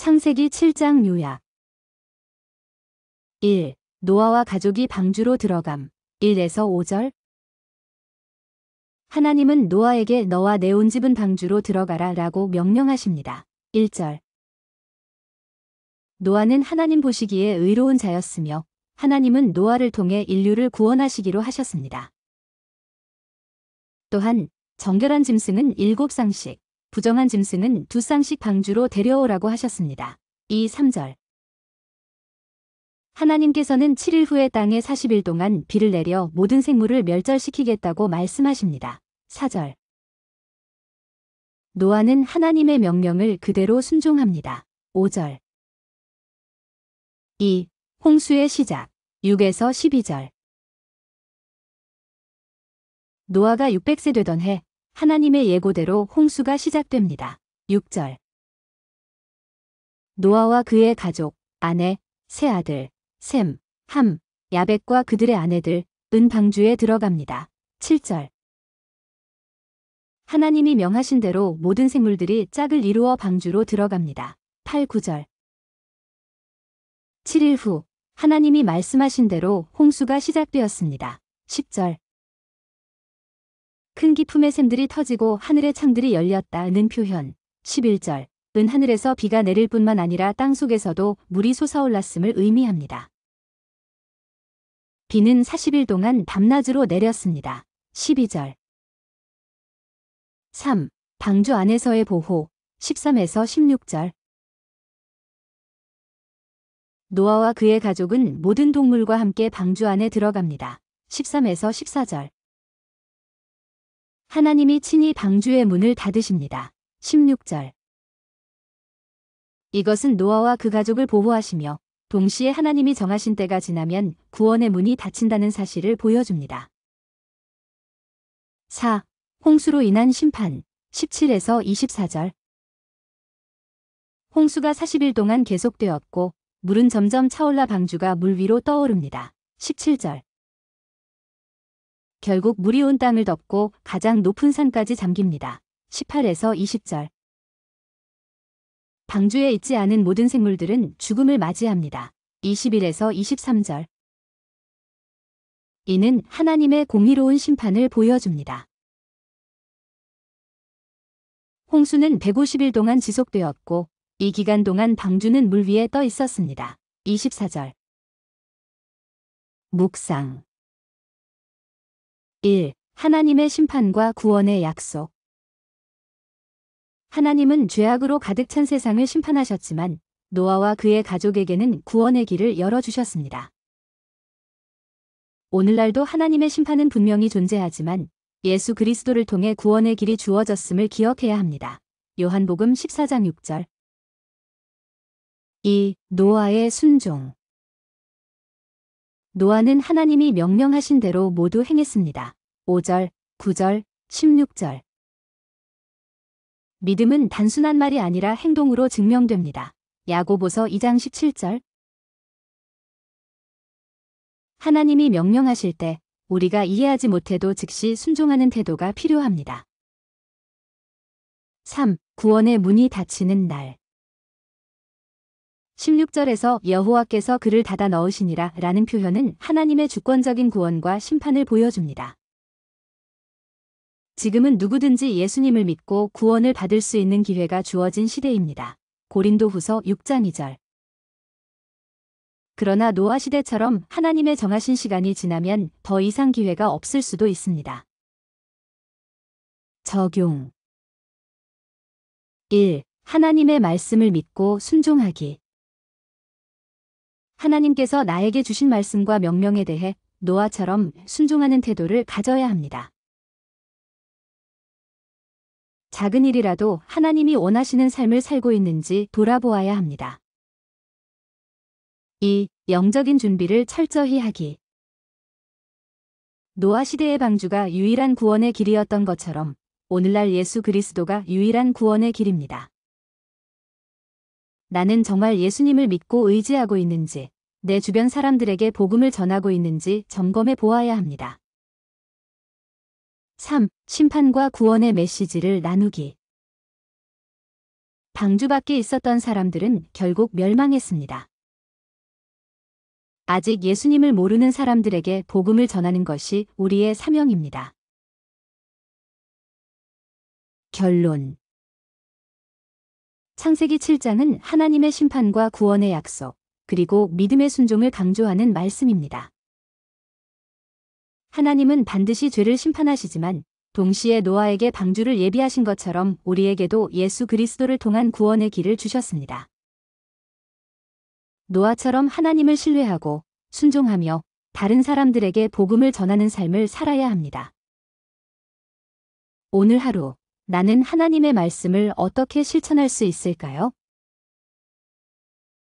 창세기 7장 요약. 1. 노아와 가족이 방주로 들어감. 1에서 5절. 하나님은 노아에게 너와 내 온 집은 방주로 들어가라 라고 명령하십니다. 1절. 노아는 하나님 보시기에 의로운 자였으며 하나님은 노아를 통해 인류를 구원하시기로 하셨습니다. 또한 정결한 짐승은 7쌍씩, 부정한 짐승은 2쌍씩 방주로 데려오라고 하셨습니다. 2, 3절. 하나님께서는 7일 후에 땅에 40일 동안 비를 내려 모든 생물을 멸절시키겠다고 말씀하십니다. 4절. 노아는 하나님의 명령을 그대로 순종합니다. 5절. 2. 홍수의 시작. 6에서 12절. 노아가 600세 되던 해 하나님의 예고대로 홍수가 시작됩니다. 6절. 노아와 그의 가족, 아내, 세 아들, 셈, 함, 야벳과 그들의 아내들, 은 방주에 들어갑니다. 7절. 하나님이 명하신 대로 모든 생물들이 짝을 이루어 방주로 들어갑니다. 8, 9절. 7일 후 하나님이 말씀하신 대로 홍수가 시작되었습니다. 10절. 큰 기품의 샘들이 터지고 하늘의 창들이 열렸다는 표현. 11절. 은 하늘에서 비가 내릴 뿐만 아니라 땅속에서도 물이 솟아올랐음을 의미합니다. 비는 40일 동안 밤낮으로 내렸습니다. 12절. 3. 방주 안에서의 보호. 13에서 16절. 노아와 그의 가족은 모든 동물과 함께 방주 안에 들어갑니다. 13에서 14절. 하나님이 친히 방주의 문을 닫으십니다. 16절. 이것은 노아와 그 가족을 보호하시며 동시에 하나님이 정하신 때가 지나면 구원의 문이 닫힌다는 사실을 보여줍니다. 4. 홍수로 인한 심판. 17에서 24절. 홍수가 40일 동안 계속되었고 물은 점점 차올라 방주가 물 위로 떠오릅니다. 17절. 결국 물이 온 땅을 덮고 가장 높은 산까지 잠깁니다. 18에서 20절. 방주에 있지 않은 모든 생물들은 죽음을 맞이합니다. 21에서 23절. 이는 하나님의 공의로운 심판을 보여줍니다. 홍수는 150일 동안 지속되었고 이 기간 동안 방주는 물 위에 떠 있었습니다. 24절. 묵상. 1. 하나님의 심판과 구원의 약속. 하나님은 죄악으로 가득 찬 세상을 심판하셨지만 노아와 그의 가족에게는 구원의 길을 열어주셨습니다. 오늘날도 하나님의 심판은 분명히 존재하지만 예수 그리스도를 통해 구원의 길이 주어졌음을 기억해야 합니다. 요한복음 14장 6절. 2. 노아의 순종. 노아는 하나님이 명령하신 대로 모두 행했습니다. 5절, 9절, 16절. 믿음은 단순한 말이 아니라 행동으로 증명됩니다. 야고보서 2장 17절. 하나님이 명령하실 때 우리가 이해하지 못해도 즉시 순종하는 태도가 필요합니다. 3. 구원의 문이 닫히는 날. 16절에서 여호와께서 그를 닫아 넣으시니라 라는 표현은 하나님의 주권적인 구원과 심판을 보여줍니다. 지금은 누구든지 예수님을 믿고 구원을 받을 수 있는 기회가 주어진 시대입니다. 고린도후서 6장 2절. 그러나 노아 시대처럼 하나님의 정하신 시간이 지나면 더 이상 기회가 없을 수도 있습니다. 적용. 1. 하나님의 말씀을 믿고 순종하기. 하나님께서 나에게 주신 말씀과 명령에 대해 노아처럼 순종하는 태도를 가져야 합니다. 작은 일이라도 하나님이 원하시는 삶을 살고 있는지 돌아보아야 합니다. 2. 영적인 준비를 철저히 하기. 노아 시대의 방주가 유일한 구원의 길이었던 것처럼 오늘날 예수 그리스도가 유일한 구원의 길입니다. 나는 정말 예수님을 믿고 의지하고 있는지, 내 주변 사람들에게 복음을 전하고 있는지 점검해 보아야 합니다. 3. 심판과 구원의 메시지를 나누기. 방주 밖에 있었던 사람들은 결국 멸망했습니다. 아직 예수님을 모르는 사람들에게 복음을 전하는 것이 우리의 사명입니다. 결론. 창세기 7장은 하나님의 심판과 구원의 약속, 그리고 믿음의 순종을 강조하는 말씀입니다. 하나님은 반드시 죄를 심판하시지만 동시에 노아에게 방주를 예비하신 것처럼 우리에게도 예수 그리스도를 통한 구원의 길을 주셨습니다. 노아처럼 하나님을 신뢰하고 순종하며 다른 사람들에게 복음을 전하는 삶을 살아야 합니다. 오늘 하루 나는 하나님의 말씀을 어떻게 실천할 수 있을까요?